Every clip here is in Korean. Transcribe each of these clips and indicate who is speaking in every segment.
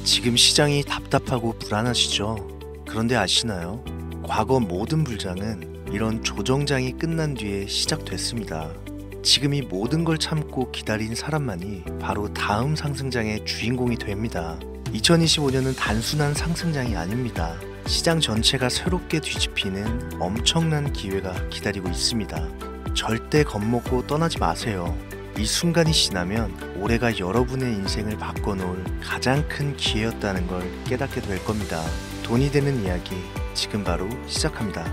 Speaker 1: 지금 시장이 답답하고 불안하시죠? 그런데 아시나요? 과거 모든 불장은 이런 조정장이 끝난 뒤에 시작됐습니다. 지금 이 모든 걸 참고 기다린 사람만이 바로 다음 상승장의 주인공이 됩니다. 2025년은 단순한 상승장이 아닙니다. 시장 전체가 새롭게 뒤집히는 엄청난 기회가 기다리고 있습니다. 절대 겁먹고 떠나지 마세요. 이 순간이 지나면 올해가 여러분의 인생을 바꿔놓을 가장 큰 기회였다는 걸 깨닫게 될 겁니다. 돈이 되는 이야기 지금 바로 시작합니다.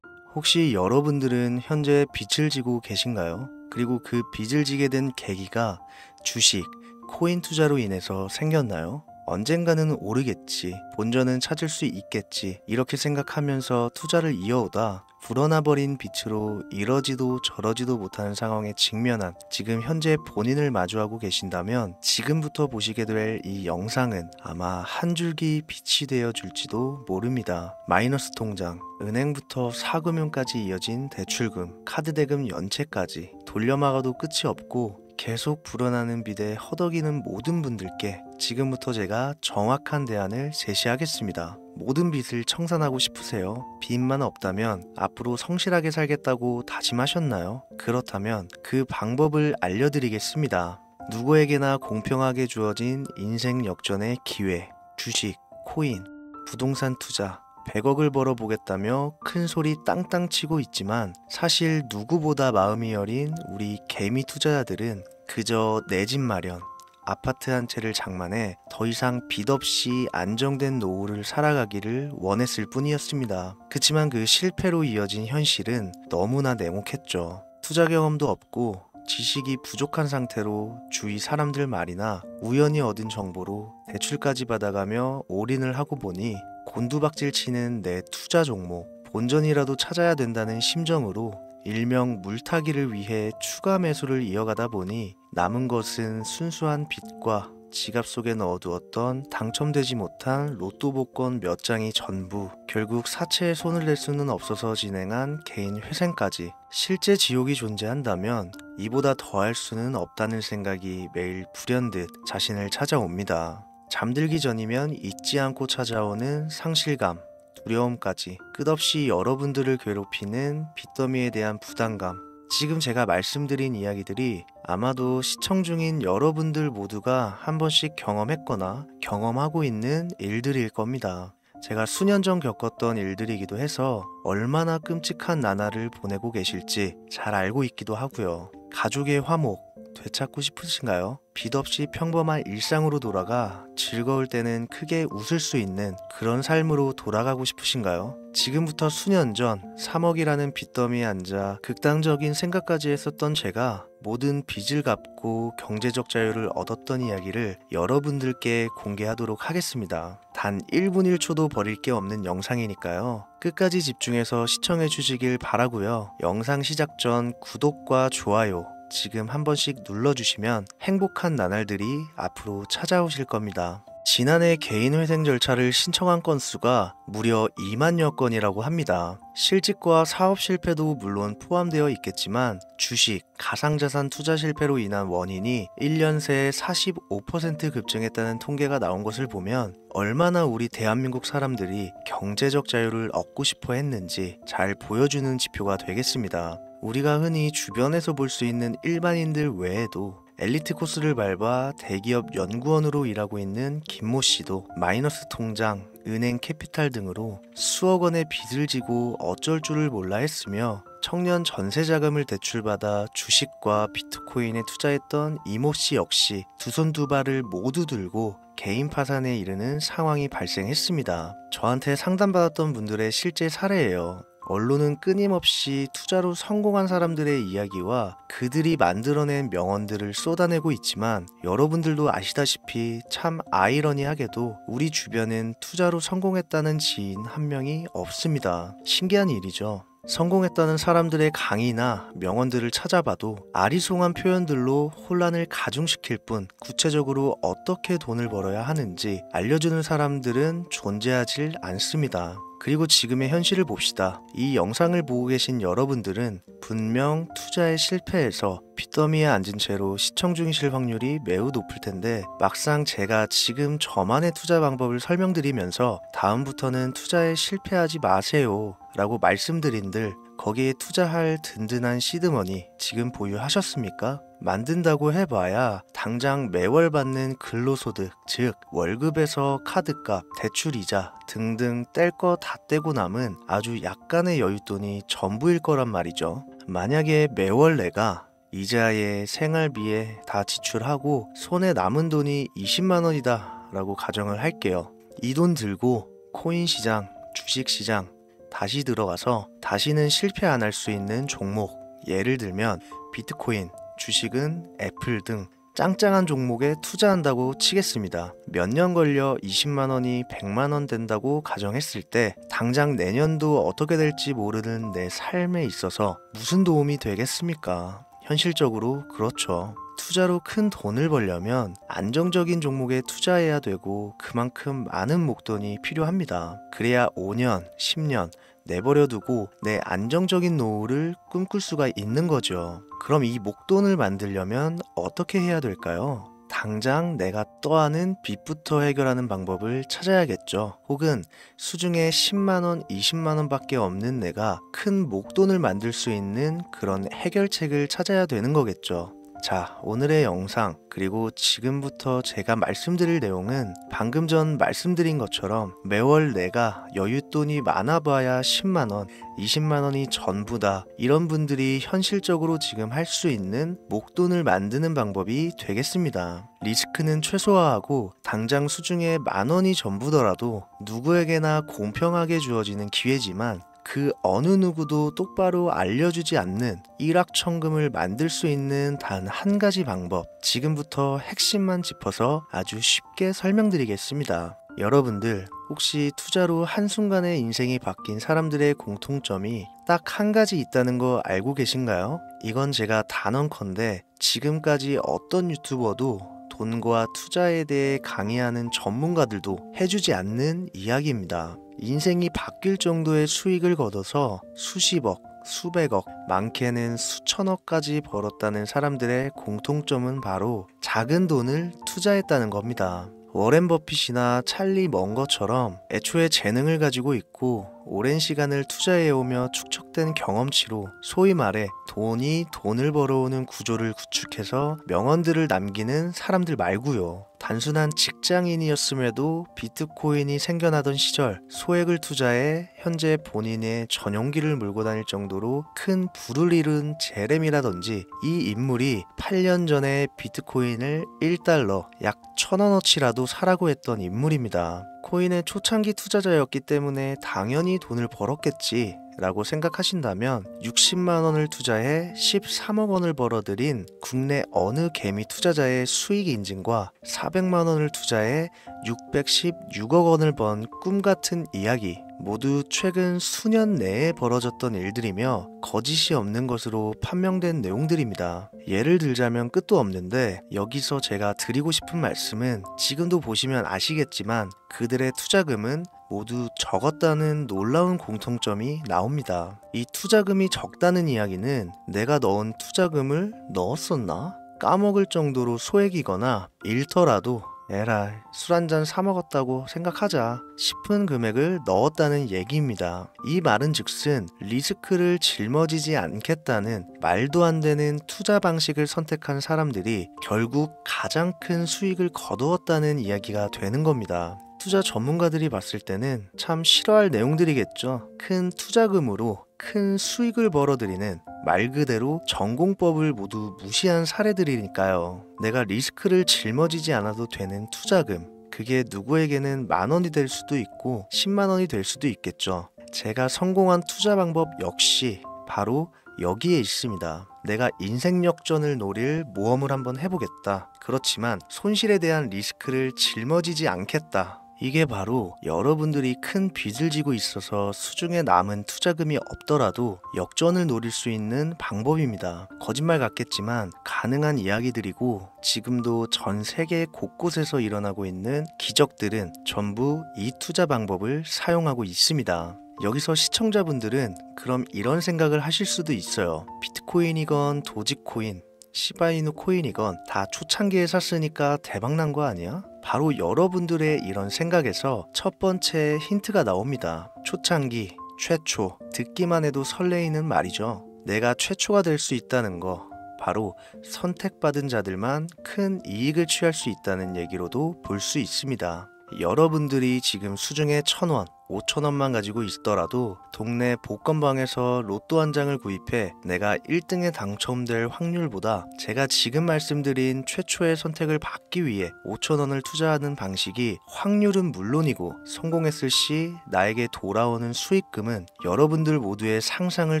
Speaker 1: 혹시 여러분들은 현재 빚을 지고 계신가요? 그리고 그 빚을 지게 된 계기가 주식, 코인 투자로 인해서 생겼나요? 언젠가는 오르겠지, 본전은 찾을 수 있겠지 이렇게 생각하면서 투자를 이어오다 불어나버린 빚으로 이러지도 저러지도 못하는 상황에 직면한 지금 현재 본인을 마주하고 계신다면 지금부터 보시게 될 이 영상은 아마 한 줄기 빛이 되어 줄지도 모릅니다. 마이너스 통장, 은행부터 사금융까지 이어진 대출금, 카드대금 연체까지 돌려막아도 끝이 없고 계속 불어나는 빚에 허덕이는 모든 분들께 지금부터 제가 정확한 대안을 제시하겠습니다. 모든 빚을 청산하고 싶으세요? 빚만 없다면 앞으로 성실하게 살겠다고 다짐하셨나요? 그렇다면 그 방법을 알려드리겠습니다. 누구에게나 공평하게 주어진 인생 역전의 기회, 주식, 코인, 부동산 투자 100억을 벌어보겠다며 큰 소리 땅땅 치고 있지만 사실 누구보다 마음이 여린 우리 개미 투자자들은 그저 내 집 마련, 아파트 한 채를 장만해 더 이상 빚 없이 안정된 노후를 살아가기를 원했을 뿐이었습니다. 그치만 그 실패로 이어진 현실은 너무나 냉혹했죠. 투자 경험도 없고 지식이 부족한 상태로 주위 사람들 말이나 우연히 얻은 정보로 대출까지 받아가며 올인을 하고 보니 곤두박질 치는 내 투자 종목, 본전이라도 찾아야 된다는 심정으로 일명 물타기를 위해 추가 매수를 이어가다 보니 남은 것은 순수한 빚과 지갑 속에 넣어두었던 당첨되지 못한 로또 복권 몇 장이 전부, 결국 사채에 손을 댈 수는 없어서 진행한 개인 회생까지. 실제 지옥이 존재한다면 이보다 더할 수는 없다는 생각이 매일 불현듯 자신을 찾아옵니다. 잠들기 전이면 잊지 않고 찾아오는 상실감, 두려움까지 끝없이 여러분들을 괴롭히는 빚더미에 대한 부담감. 지금 제가 말씀드린 이야기들이 아마도 시청 중인 여러분들 모두가 한 번씩 경험했거나 경험하고 있는 일들일 겁니다. 제가 수년 전 겪었던 일들이기도 해서 얼마나 끔찍한 나날을 보내고 계실지 잘 알고 있기도 하고요. 가족의 화목 되찾고 싶으신가요? 빚 없이 평범한 일상으로 돌아가 즐거울 때는 크게 웃을 수 있는 그런 삶으로 돌아가고 싶으신가요? 지금부터 수년 전 3억이라는 빚더미에 앉아 극단적인 생각까지 했었던 제가 모든 빚을 갚고 경제적 자유를 얻었던 이야기를 여러분들께 공개하도록 하겠습니다. 단 1분 1초도 버릴 게 없는 영상이니까요. 끝까지 집중해서 시청해 주시길 바라고요. 영상 시작 전 구독과 좋아요 지금 한 번씩 눌러주시면 행복한 나날들이 앞으로 찾아오실 겁니다. 지난해 개인 회생 절차를 신청한 건수가 무려 2만여 건이라고 합니다. 실직과 사업 실패도 물론 포함되어 있겠지만 주식, 가상자산 투자 실패로 인한 원인이 1년 새에 45% 급증했다는 통계가 나온 것을 보면 얼마나 우리 대한민국 사람들이 경제적 자유를 얻고 싶어 했는지 잘 보여주는 지표가 되겠습니다. 우리가 흔히 주변에서 볼 수 있는 일반인들 외에도 엘리트 코스를 밟아 대기업 연구원으로 일하고 있는 김모 씨도 마이너스 통장, 은행 캐피탈 등으로 수억 원의 빚을 지고 어쩔 줄을 몰라 했으며 청년 전세 자금을 대출받아 주식과 비트코인에 투자했던 이모 씨 역시 두 손 두 발을 모두 들고 개인 파산에 이르는 상황이 발생했습니다. 저한테 상담받았던 분들의 실제 사례예요. 언론은 끊임없이 투자로 성공한 사람들의 이야기와 그들이 만들어낸 명언들을 쏟아내고 있지만 여러분들도 아시다시피 참 아이러니하게도 우리 주변엔 투자로 성공했다는 지인 한 명이 없습니다. 신기한 일이죠. 성공했다는 사람들의 강의나 명언들을 찾아봐도 아리송한 표현들로 혼란을 가중시킬 뿐 구체적으로 어떻게 돈을 벌어야 하는지 알려주는 사람들은 존재하질 않습니다. 그리고 지금의 현실을 봅시다. 이 영상을 보고 계신 여러분들은 분명 투자에 실패해서 빚더미에 앉은 채로 시청 중이실 확률이 매우 높을 텐데, 막상 제가 지금 저만의 투자 방법을 설명드리면서 다음부터는 투자에 실패하지 마세요 라고 말씀드린들, 거기에 투자할 든든한 시드머니 지금 보유하셨습니까? 만든다고 해봐야 당장 매월 받는 근로소득, 즉 월급에서 카드값, 대출이자 등등 뗄 거 다 떼고 남은 아주 약간의 여윳돈이 전부일 거란 말이죠. 만약에 매월 내가 이자에 생활비에 다 지출하고 손에 남은 돈이 20만 원이다 라고 가정을 할게요. 이 돈 들고 코인 시장, 주식 시장 다시 들어가서 다시는 실패 안 할 수 있는 종목, 예를 들면 비트코인, 주식은 애플 등 짱짱한 종목에 투자한다고 치겠습니다. 몇 년 걸려 20만 원이 100만 원 된다고 가정했을 때 당장 내년도 어떻게 될지 모르는 내 삶에 있어서 무슨 도움이 되겠습니까? 현실적으로 그렇죠. 투자로 큰 돈을 벌려면 안정적인 종목에 투자해야 되고 그만큼 많은 목돈이 필요합니다. 그래야 5년, 10년 내버려 두고 내 안정적인 노후를 꿈꿀 수가 있는 거죠. 그럼 이 목돈을 만들려면 어떻게 해야 될까요? 당장 내가 떠안은 빚부터 해결하는 방법을 찾아야겠죠. 혹은 수중에 10만원, 20만원 밖에 없는 내가 큰 목돈을 만들 수 있는 그런 해결책을 찾아야 되는 거겠죠. 자, 오늘의 영상 그리고 지금부터 제가 말씀드릴 내용은 방금 전 말씀드린 것처럼 매월 내가 여윳돈이 많아봐야 10만원, 20만원이 전부다, 이런 분들이 현실적으로 지금 할 수 있는 목돈을 만드는 방법이 되겠습니다. 리스크는 최소화하고 당장 수중에 만원이 전부더라도 누구에게나 공평하게 주어지는 기회지만 그 어느 누구도 똑바로 알려주지 않는 일확천금을 만들 수 있는 단 한 가지 방법, 지금부터 핵심만 짚어서 아주 쉽게 설명드리겠습니다. 여러분들 혹시 투자로 한순간에 인생이 바뀐 사람들의 공통점이 딱 한 가지 있다는 거 알고 계신가요? 이건 제가 단언컨대 지금까지 어떤 유튜버도 돈과 투자에 대해 강의하는 전문가들도 해주지 않는 이야기입니다. 인생이 바뀔 정도의 수익을 거둬서 수십억, 수백억, 많게는 수천억까지 벌었다는 사람들의 공통점은 바로 작은 돈을 투자했다는 겁니다. 워렌 버핏이나 찰리 먼거처럼 애초에 재능을 가지고 있고 오랜 시간을 투자해오며 축적된 경험치로 소위 말해 돈이 돈을 벌어오는 구조를 구축해서 명언들을 남기는 사람들 말고요. 단순한 직장인이었음에도 비트코인이 생겨나던 시절 소액을 투자해 현재 본인의 전용기를 몰고 다닐 정도로 큰 부를 이룬 제렘이라든지, 이 인물이 8년 전에 비트코인을 1달러 약 1,000원어치라도 사라고 했던 인물입니다. 코인의 초창기 투자자였기 때문에 당연히 돈을 벌었겠지 라고 생각하신다면 60만 원을 투자해 13억 원을 벌어들인 국내 어느 개미 투자자의 수익 인증과 400만 원을 투자해 616억 원을 번 꿈같은 이야기, 모두 최근 수년 내에 벌어졌던 일들이며 거짓이 없는 것으로 판명된 내용들입니다. 예를 들자면 끝도 없는데, 여기서 제가 드리고 싶은 말씀은 지금도 보시면 아시겠지만 그들의 투자금은 모두 적었다는 놀라운 공통점이 나옵니다. 이 투자금이 적다는 이야기는 내가 넣은 투자금을 넣었었나? 까먹을 정도로 소액이거나 잃더라도 에라이 술 한잔 사 먹었다고 생각하자 싶은 금액을 넣었다는 얘기입니다. 이 말은 즉슨 리스크를 짊어지지 않겠다는 말도 안 되는 투자 방식을 선택한 사람들이 결국 가장 큰 수익을 거두었다는 이야기가 되는 겁니다. 투자 전문가들이 봤을 때는 참 싫어할 내용들이겠죠. 큰 투자금으로 큰 수익을 벌어들이는, 말 그대로 전공법을 모두 무시한 사례들이니까요. 내가 리스크를 짊어지지 않아도 되는 투자금, 그게 누구에게는 만 원이 될 수도 있고 10만 원이 될 수도 있겠죠. 제가 성공한 투자 방법 역시 바로 여기에 있습니다. 내가 인생 역전을 노릴 모험을 한번 해보겠다. 그렇지만 손실에 대한 리스크를 짊어지지 않겠다. 이게 바로 여러분들이 큰 빚을 지고 있어서 수중에 남은 투자금이 없더라도 역전을 노릴 수 있는 방법입니다. 거짓말 같겠지만 가능한 이야기들이고 지금도 전 세계 곳곳에서 일어나고 있는 기적들은 전부 이 투자 방법을 사용하고 있습니다. 여기서 시청자분들은 그럼 이런 생각을 하실 수도 있어요. 비트코인이건 도지코인, 시바이누 코인이건 다 초창기에 샀으니까 대박난 거 아니야? 바로 여러분들의 이런 생각에서 첫 번째 힌트가 나옵니다. 초창기, 최초, 듣기만 해도 설레이는 말이죠. 내가 최초가 될 수 있다는 거, 바로 선택받은 자들만 큰 이익을 취할 수 있다는 얘기로도 볼 수 있습니다. 여러분들이 지금 수중에 1,000원, 5,000원만 가지고 있더라도 동네 복권방에서 로또 한 장을 구입해 내가 1등에 당첨될 확률보다 제가 지금 말씀드린 최초의 선택을 받기 위해 5,000원을 투자하는 방식이 확률은 물론이고 성공했을 시 나에게 돌아오는 수익금은 여러분들 모두의 상상을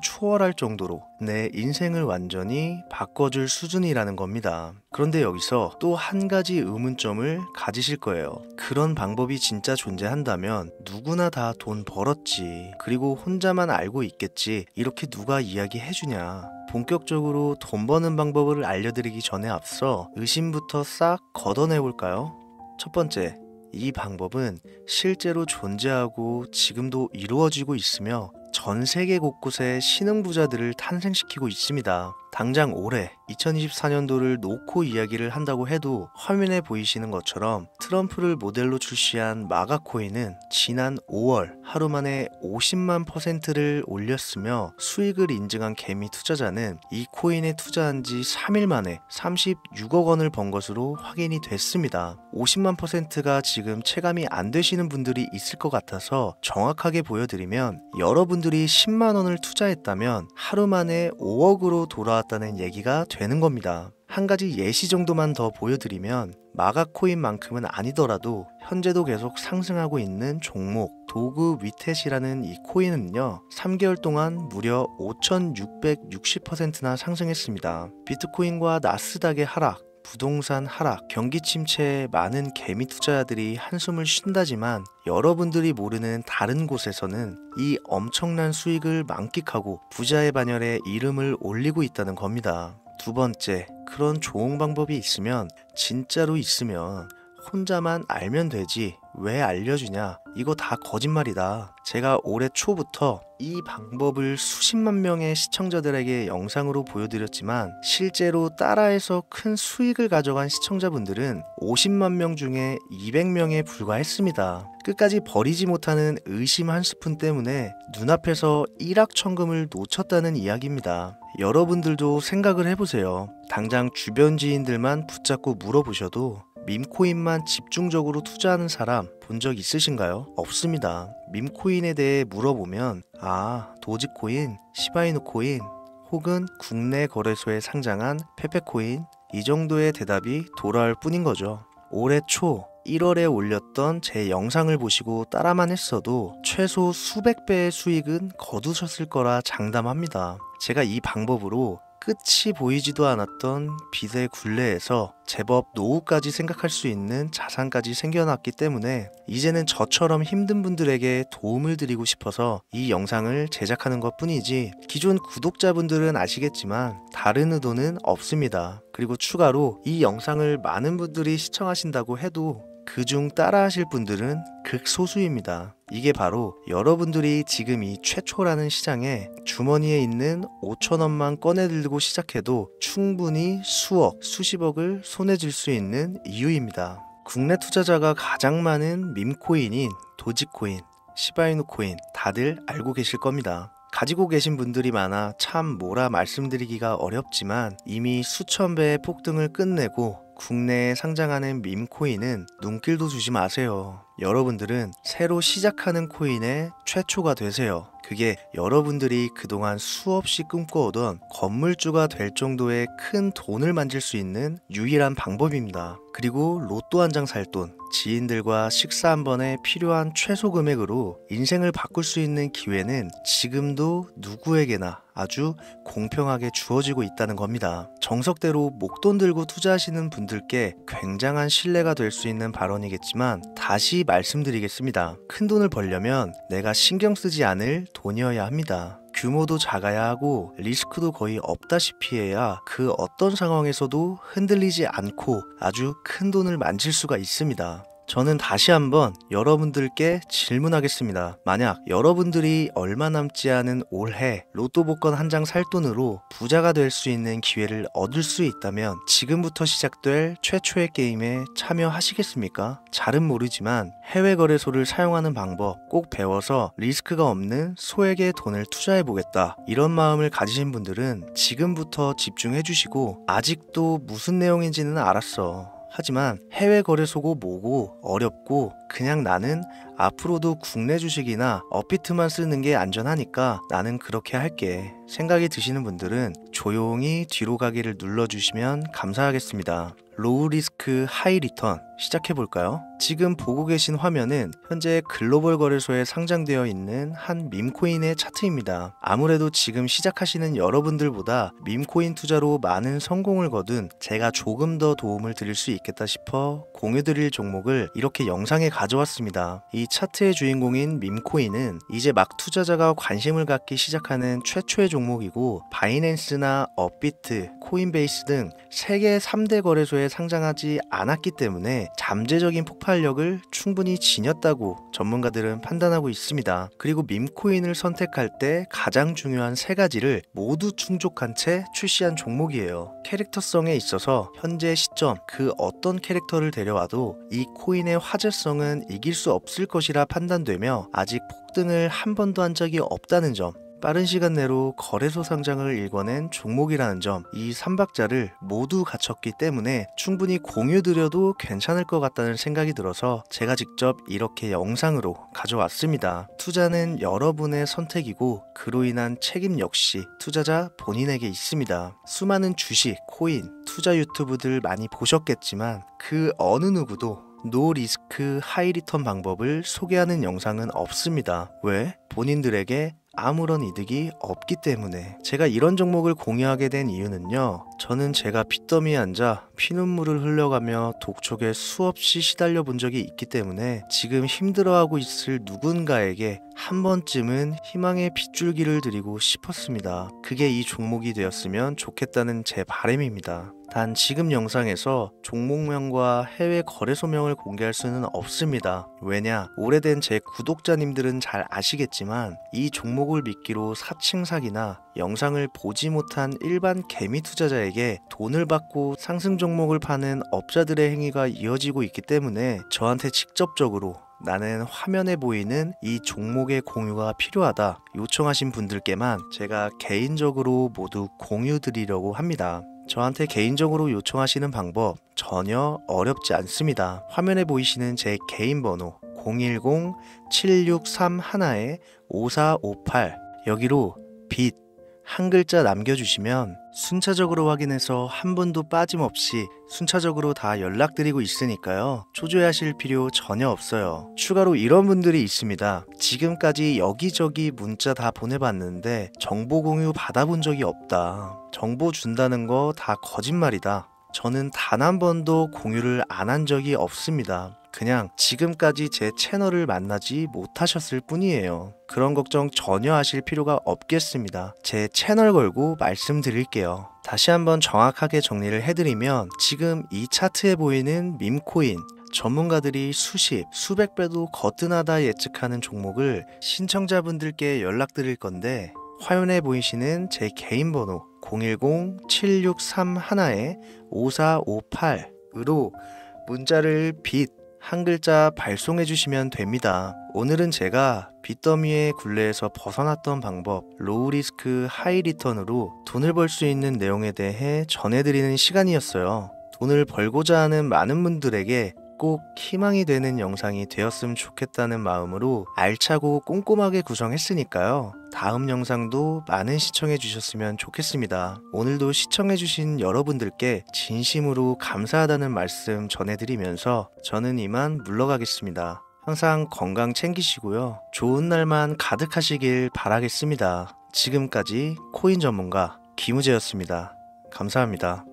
Speaker 1: 초월할 정도로 내 인생을 완전히 바꿔줄 수준이라는 겁니다. 그런데 여기서 또 한 가지 의문점을 가지실 거예요. 그런 방법이 진짜 존재한다면 누구나 다 돈 벌었지, 그리고 혼자만 알고 있겠지, 이렇게 누가 이야기해주냐. 본격적으로 돈 버는 방법을 알려드리기 전에 앞서 의심부터 싹 걷어내볼까요? 첫 번째, 이 방법은 실제로 존재하고 지금도 이루어지고 있으며 전 세계 곳곳에 신흥부자들을 탄생시키고 있습니다. 당장 올해 2024년도를 놓고 이야기를 한다고 해도 화면에 보이시는 것처럼 트럼프를 모델로 출시한 마가코인은 지난 5월 하루 만에 50만%를 올렸으며 수익을 인증한 개미 투자자는 이 코인에 투자한 지 3일 만에 36억 원을 번 것으로 확인이 됐습니다. 50만%가 지금 체감이 안 되시는 분들이 있을 것 같아서 정확하게 보여드리면, 여러분들이 10만 원을 투자했다면 하루 만에 5억으로 돌아왔다는 얘기가 되는 겁니다. 한 가지 예시 정도만 더 보여드리면, 마가코인만큼은 아니더라도 현재도 계속 상승하고 있는 종목 도구 위텟이라는 이 코인은요, 3개월 동안 무려 5,660%나 상승했습니다. 비트코인과 나스닥의 하락, 부동산 하락, 경기 침체에 많은 개미 투자자들이 한숨을 쉰다지만 여러분들이 모르는 다른 곳에서는 이 엄청난 수익을 만끽하고 부자의 반열에 이름을 올리고 있다는 겁니다. 두 번째, 그런 좋은 방법이 있으면, 진짜로 있으면 혼자만 알면 되지 왜 알려주냐, 이거 다 거짓말이다. 제가 올해 초부터 이 방법을 수십만 명의 시청자들에게 영상으로 보여드렸지만 실제로 따라해서 큰 수익을 가져간 시청자분들은 50만 명 중에 200명에 불과했습니다. 끝까지 버리지 못하는 의심 한 스푼 때문에 눈앞에서 일확천금을 놓쳤다는 이야기입니다. 여러분들도 생각을 해보세요. 당장 주변 지인들만 붙잡고 물어보셔도 밈코인만 집중적으로 투자하는 사람 본 적 있으신가요? 없습니다. 밈코인에 대해 물어보면 도지코인, 시바이누 코인 혹은 국내 거래소에 상장한 페페코인, 이 정도의 대답이 돌아올 뿐인 거죠. 올해 초 1월에 올렸던 제 영상을 보시고 따라만 했어도 최소 수백 배의 수익은 거두셨을 거라 장담합니다. 제가 이 방법으로 끝이 보이지도 않았던 빚의 굴레에서 제법 노후까지 생각할 수 있는 자산까지 생겨났기 때문에 이제는 저처럼 힘든 분들에게 도움을 드리고 싶어서 이 영상을 제작하는 것 뿐이지, 기존 구독자분들은 아시겠지만 다른 의도는 없습니다. 그리고 추가로 이 영상을 많은 분들이 시청하신다고 해도 그중 따라하실 분들은 극소수입니다. 이게 바로 여러분들이 지금 이 최초라는 시장에 주머니에 있는 5,000원만 꺼내들고 시작해도 충분히 수억, 수십억을 손에 쥘 수 있는 이유입니다. 국내 투자자가 가장 많은 밈코인인 도지코인, 시바이누 코인 다들 알고 계실 겁니다. 가지고 계신 분들이 많아 참 뭐라 말씀드리기가 어렵지만 이미 수천 배의 폭등을 끝내고 국내에 상장하는 밈코인은 눈길도 주지 마세요. 여러분들은 새로 시작하는 코인의 최초가 되세요. 그게 여러분들이 그동안 수없이 꿈꿔오던 건물주가 될 정도의 큰 돈을 만질 수 있는 유일한 방법입니다. 그리고 로또 한 장 살 돈, 지인들과 식사 한 번에 필요한 최소 금액으로 인생을 바꿀 수 있는 기회는 지금도 누구에게나 아주 공평하게 주어지고 있다는 겁니다. 정석대로 목돈 들고 투자하시는 분들께 굉장한 신뢰가 될 수 있는 발언이겠지만 다시 말씀드리겠습니다. 큰 돈을 벌려면 내가 신경 쓰지 않을 돈이어야 합니다. 규모도 작아야 하고 리스크도 거의 없다시피 해야 그 어떤 상황에서도 흔들리지 않고 아주 큰 돈을 만질 수가 있습니다. 저는 다시 한번 여러분들께 질문하겠습니다. 만약 여러분들이 얼마 남지 않은 올해 로또 복권 한 장 살 돈으로 부자가 될 수 있는 기회를 얻을 수 있다면 지금부터 시작될 최초의 게임에 참여하시겠습니까? 잘은 모르지만 해외 거래소를 사용하는 방법 꼭 배워서 리스크가 없는 소액의 돈을 투자해보겠다. 이런 마음을 가지신 분들은 지금부터 집중해 주시고 아직도 무슨 내용인지는 알았어. 하지만 해외 거래소고 뭐고 어렵고 그냥 나는 앞으로도 국내 주식이나 업비트만 쓰는 게 안전하니까 나는 그렇게 할게 생각이 드시는 분들은 조용히 뒤로 가기를 눌러주시면 감사하겠습니다. 로우 리스크 하이 리턴 시작해볼까요? 지금 보고 계신 화면은 현재 글로벌 거래소에 상장되어 있는 한 밈코인의 차트입니다. 아무래도 지금 시작하시는 여러분들보다 밈코인 투자로 많은 성공을 거둔 제가 조금 더 도움을 드릴 수 있겠다 싶어 공유드릴 종목을 이렇게 영상에 가져왔습니다. 이 차트의 주인공인 밈코인은 이제 막 투자자가 관심을 갖기 시작하는 최초의 종목이고 바이낸스나 업비트, 코인베이스 등 세계 3대 거래소에 상장하지 않았기 때문에 잠재적인 폭발력을 충분히 지녔다고 전문가들은 판단하고 있습니다. 그리고 밈코인을 선택할 때 가장 중요한 세 가지를 모두 충족한 채 출시한 종목이에요. 캐릭터성에 있어서 현재 시점 그 어떤 캐릭터를 데려와도 이 코인의 화제성은 이길 수 없을 것이라 판단되며 아직 폭등을 한 번도 한 적이 없다는 점, 빠른 시간 내로 거래소 상장을 일궈낸 종목이라는 점, 이 3박자를 모두 갖췄기 때문에 충분히 공유드려도 괜찮을 것 같다는 생각이 들어서 제가 직접 이렇게 영상으로 가져왔습니다. 투자는 여러분의 선택이고 그로 인한 책임 역시 투자자 본인에게 있습니다. 수많은 주식, 코인, 투자 유튜브들 많이 보셨겠지만 그 어느 누구도 노 리스크 하이 리턴 방법을 소개하는 영상은 없습니다. 왜? 본인들에게 아무런 이득이 없기 때문에. 제가 이런 종목을 공유하게 된 이유는요, 저는 제가 빚더미에 앉아 피눈물을 흘려가며 독촉에 수없이 시달려 본 적이 있기 때문에 지금 힘들어하고 있을 누군가에게 한 번쯤은 희망의 빗줄기를 드리고 싶었습니다. 그게 이 종목이 되었으면 좋겠다는 제 바람입니다. 단 지금 영상에서 종목명과 해외 거래소명을 공개할 수는 없습니다. 왜냐? 오래된 제 구독자님들은 잘 아시겠지만 이 종목을 미끼로 사칭 사기나 영상을 보지 못한 일반 개미 투자자에게 돈을 받고 상승 종목을 파는 업자들의 행위가 이어지고 있기 때문에 저한테 직접적으로 나는 화면에 보이는 이 종목의 공유가 필요하다 요청하신 분들께만 제가 개인적으로 모두 공유드리려고 합니다. 저한테 개인적으로 요청하시는 방법 전혀 어렵지 않습니다. 화면에 보이시는 제 개인 번호 010-7631-5458 여기로 빚 한 글자 남겨주시면 순차적으로 확인해서 한 분도 빠짐없이 순차적으로 다 연락드리고 있으니까요. 초조해하실 필요 전혀 없어요. 추가로 이런 분들이 있습니다. 지금까지 여기저기 문자 다 보내봤는데 정보 공유 받아본 적이 없다. 정보 준다는 거 다 거짓말이다. 저는 단 한 번도 공유를 안 한 적이 없습니다. 그냥 지금까지 제 채널을 만나지 못하셨을 뿐이에요. 그런 걱정 전혀 하실 필요가 없겠습니다. 제 채널 걸고 말씀드릴게요. 다시 한번 정확하게 정리를 해드리면 지금 이 차트에 보이는 밈코인, 전문가들이 수십, 수백 배도 거뜬하다 예측하는 종목을 신청자분들께 연락드릴 건데 화면에 보이시는 제 개인 번호 010-7631-5458으로 문자를 빚 한 글자 발송해 주시면 됩니다. 오늘은 제가 빚더미의 굴레에서 벗어났던 방법, 로우 리스크 하이 리턴으로 돈을 벌 수 있는 내용에 대해 전해드리는 시간이었어요. 돈을 벌고자 하는 많은 분들에게 꼭 희망이 되는 영상이 되었으면 좋겠다는 마음으로 알차고 꼼꼼하게 구성했으니까요. 다음 영상도 많은 시청해 주셨으면 좋겠습니다. 오늘도 시청해 주신 여러분들께 진심으로 감사하다는 말씀 전해드리면서 저는 이만 물러가겠습니다. 항상 건강 챙기시고요. 좋은 날만 가득하시길 바라겠습니다. 지금까지 코인 전문가 김우재였습니다. 감사합니다.